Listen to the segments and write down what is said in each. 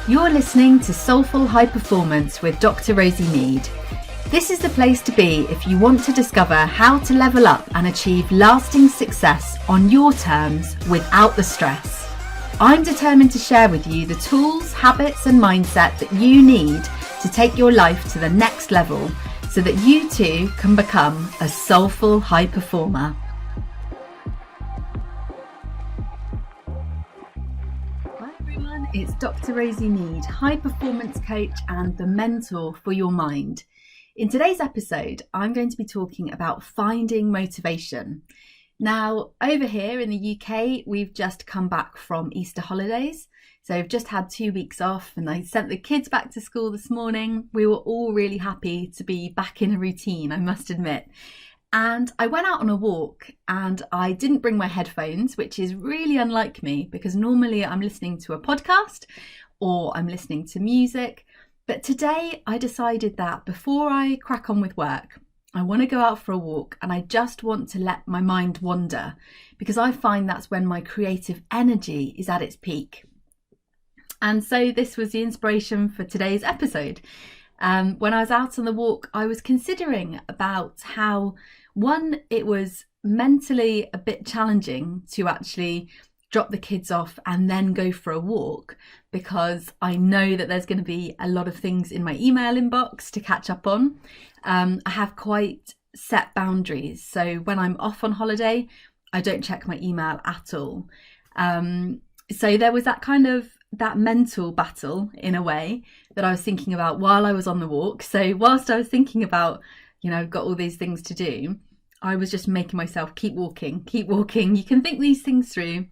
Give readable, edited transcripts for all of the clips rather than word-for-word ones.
You're listening to Soulful High Performance with Dr. Rosie Mead. This is the place to be if you want to discover how to level up and achieve lasting success on your terms without the stress. I'm determined to share with you the tools, habits and mindset that you need to take your life to the next level so that you too can become a soulful high performer. Hi everyone, it's Dr. Rosie Mead, high performance coach and the mentor for your mind. In today's episode, I'm going to be talking about finding motivation. Now, over here in the UK, we've just come back from Easter holidays. So I've just had 2 weeks off and I sent the kids back to school this morning. We were all really happy to be back in a routine, I must admit. And I went out on a walk and I didn't bring my headphones, which is really unlike me because normally I'm listening to a podcast or I'm listening to music. But today I decided that before I crack on with work, I want to go out for a walk and I just want to let my mind wander because I find that's when my creative energy is at its peak. And so this was the inspiration for today's episode. When I was out on the walk, I was considering about how, one, it was mentally a bit challenging to actually drop the kids off and then go for a walk because I know that there's going to be a lot of things in my email inbox to catch up on. I have quite set boundaries. So when I'm off on holiday, I don't check my email at all. So there was that mental battle in a way that I was thinking about while I was on the walk. So whilst I was thinking about, I've got all these things to do, I was just making myself keep walking. You can think these things through.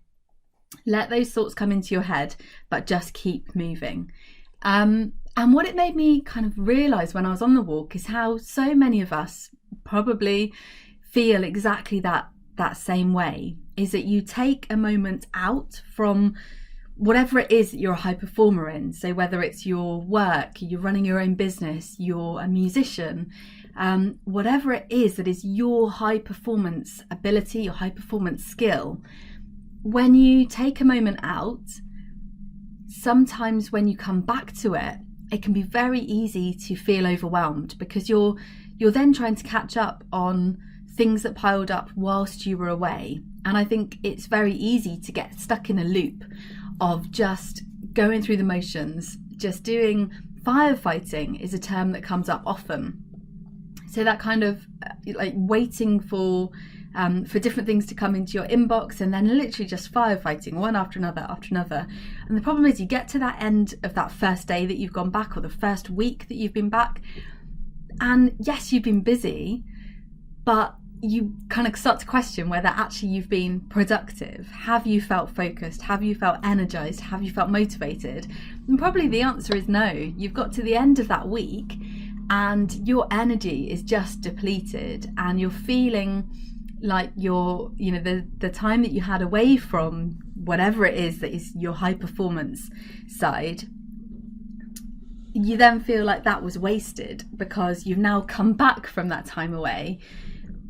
Let those thoughts come into your head, but just keep moving. And what it made me kind of realise when I was on the walk is how so many of us probably feel exactly that same way, is that you take a moment out from whatever it is that you're a high performer in. So whether it's your work, you're running your own business, you're a musician, whatever it is that is your high performance ability, your high performance skill, when you take a moment out, sometimes when you come back to it, it can be very easy to feel overwhelmed because you're then trying to catch up on things that piled up whilst you were away. And I think it's very easy to get stuck in a loop of just going through the motions. Just doing firefighting is a term that comes up often. So that kind of like waiting for different things to come into your inbox and then literally just firefighting one after another. And the problem is you get to that end of that first day that you've gone back or the first week that you've been back. And yes, you've been busy, but you kind of start to question whether actually you've been productive. Have you felt focused? Have you felt energized? Have you felt motivated? And probably the answer is no. You've got to the end of that week and your energy is just depleted and you're feeling like the time that you had away from whatever it is that is your high performance side, you then feel like that was wasted because you've now come back from that time away,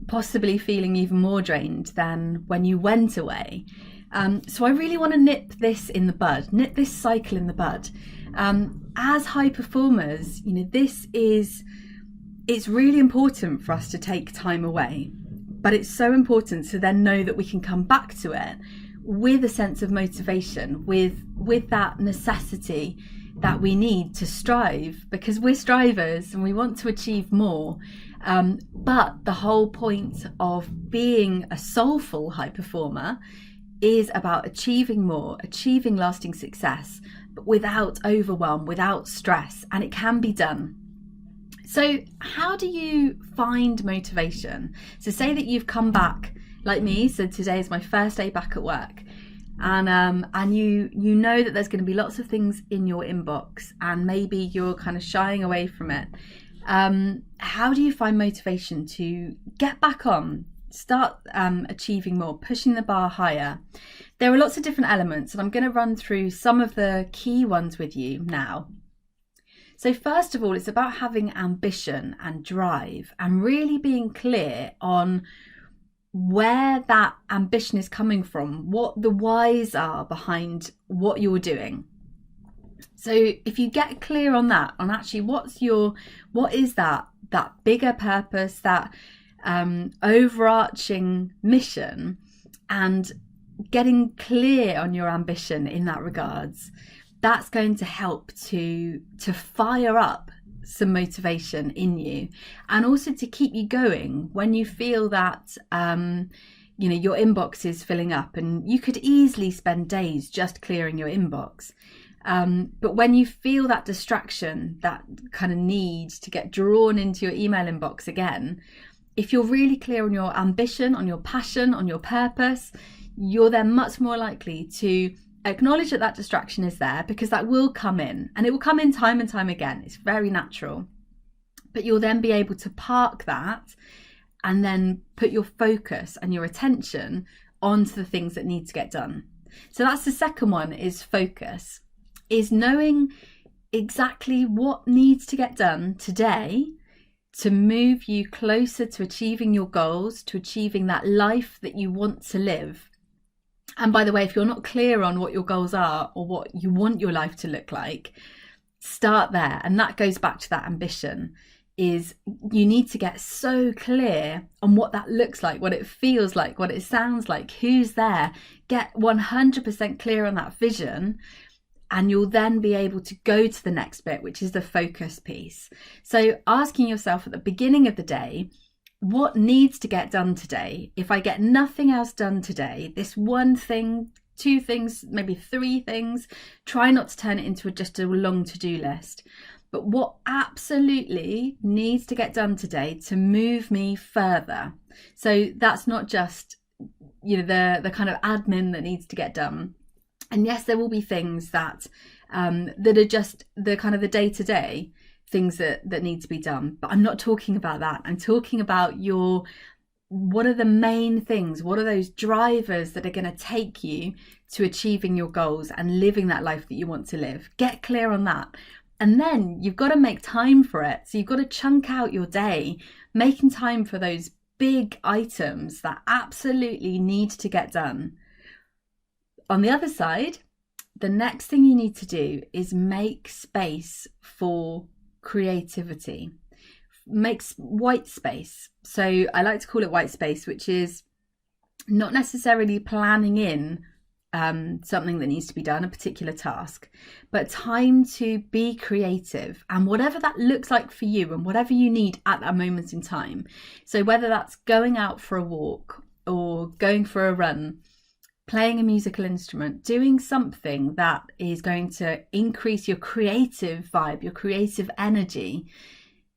possibly feeling even more drained than when you went away. So I really want to nip this cycle in the bud. As high performers, it's really important for us to take time away. But it's so important to then know that we can come back to it with a sense of motivation, with that necessity that we need to strive, because we're strivers and we want to achieve more. But the whole point of being a soulful high performer is about achieving more, achieving lasting success, but without overwhelm, without stress, and it can be done. So how do you find motivation? So say that you've come back like me. So today is my first day back at work and you know that there's going to be lots of things in your inbox and maybe you're kind of shying away from it. How do you find motivation to get back on, start achieving more, pushing the bar higher? There are lots of different elements and I'm going to run through some of the key ones with you now. So first of all, it's about having ambition and drive and really being clear on where that ambition is coming from, what the whys are behind what you're doing. So if you get clear on that, on actually what is that bigger purpose, that overarching mission, and getting clear on your ambition in that regards, that's going to help to fire up some motivation in you, and also to keep you going when you feel that your inbox is filling up, and you could easily spend days just clearing your inbox. But when you feel that distraction, that kind of need to get drawn into your email inbox again, if you're really clear on your ambition, on your passion, on your purpose, you're then much more likely to acknowledge that distraction is there, because that will come in, and it will come in time and time again. It's very natural. But you'll then be able to park that and then put your focus and your attention onto the things that need to get done. So that's the second one, is focus, is knowing exactly what needs to get done today to move you closer to achieving your goals, to achieving that life that you want to live. And by the way, if you're not clear on what your goals are or what you want your life to look like, start there. And that goes back to that ambition, is you need to get so clear on what that looks like, what it feels like, what it sounds like, who's there. Get 100% clear on that vision, and you'll then be able to go to the next bit, which is the focus piece. So asking yourself at the beginning of the day, what needs to get done today? If I get nothing else done today, this one thing, two things, maybe three things, try not to turn it into just a long to-do list. But what absolutely needs to get done today to move me further? So that's not just, the kind of admin that needs to get done. And yes, there will be things that are just the kind of the day-to-day things that need to be done. But I'm not talking about that. I'm talking about what are the main things? What are those drivers that are going to take you to achieving your goals and living that life that you want to live? Get clear on that. And then you've got to make time for it. So you've got to chunk out your day, making time for those big items that absolutely need to get done. On the other side, the next thing you need to do is make space for creativity. Make white space. So I like to call it white space, which is not necessarily planning in something that needs to be done, a particular task, but time to be creative, and whatever that looks like for you and whatever you need at that moment in time. So whether that's going out for a walk or going for a run, playing a musical instrument, doing something that is going to increase your creative vibe, your creative energy,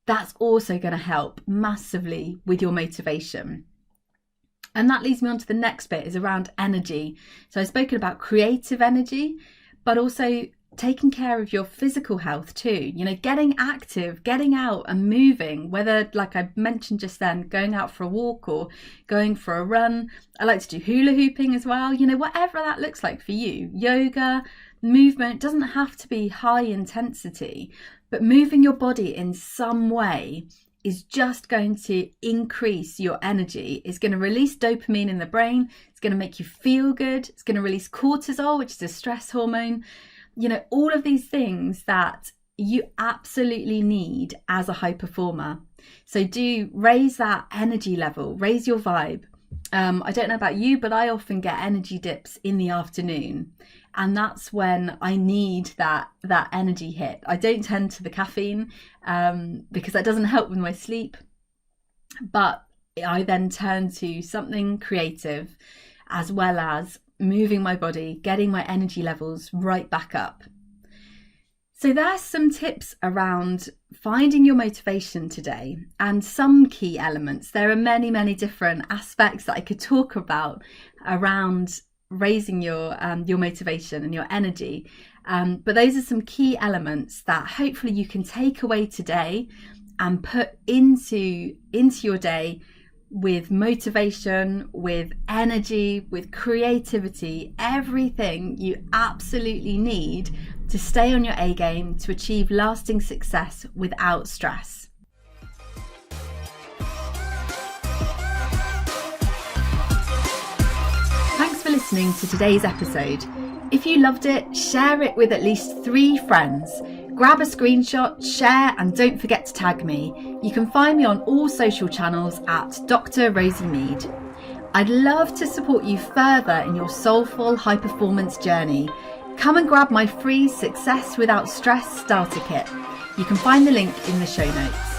that's also going to help massively with your motivation. And that leads me on to the next bit, is around energy. So I've spoken about creative energy, but also taking care of your physical health too. Getting active, getting out and moving, whether, like I mentioned just then, going out for a walk or going for a run. I like to do hula hooping as well. Whatever that looks like for you. Yoga, movement, doesn't have to be high intensity, but moving your body in some way is just going to increase your energy. It's going to release dopamine in the brain. It's going to make you feel good. It's going to release cortisol, which is a stress hormone. All of these things that you absolutely need as a high performer. So do raise that energy level, raise your vibe. I don't know about you, but I often get energy dips in the afternoon. And that's when I need that energy hit. I don't tend to the caffeine because that doesn't help with my sleep. But I then turn to something creative, as well as moving my body, getting my energy levels right back up. So there's some tips around finding your motivation today, and some key elements. There are many, many different aspects that I could talk about around raising your motivation and your energy. But those are some key elements that hopefully you can take away today and put into your day with motivation, with energy, with creativity, everything you absolutely need to stay on your A game to achieve lasting success without stress. Thanks for listening to today's episode. If you loved it, share it with at least 3 friends. Grab a screenshot, share, and don't forget to tag me. You can find me on all social channels at Dr. Rosie Mead. I'd love to support you further in your soulful high performance journey. Come and grab my free Success Without Stress starter kit. You can find the link in the show notes.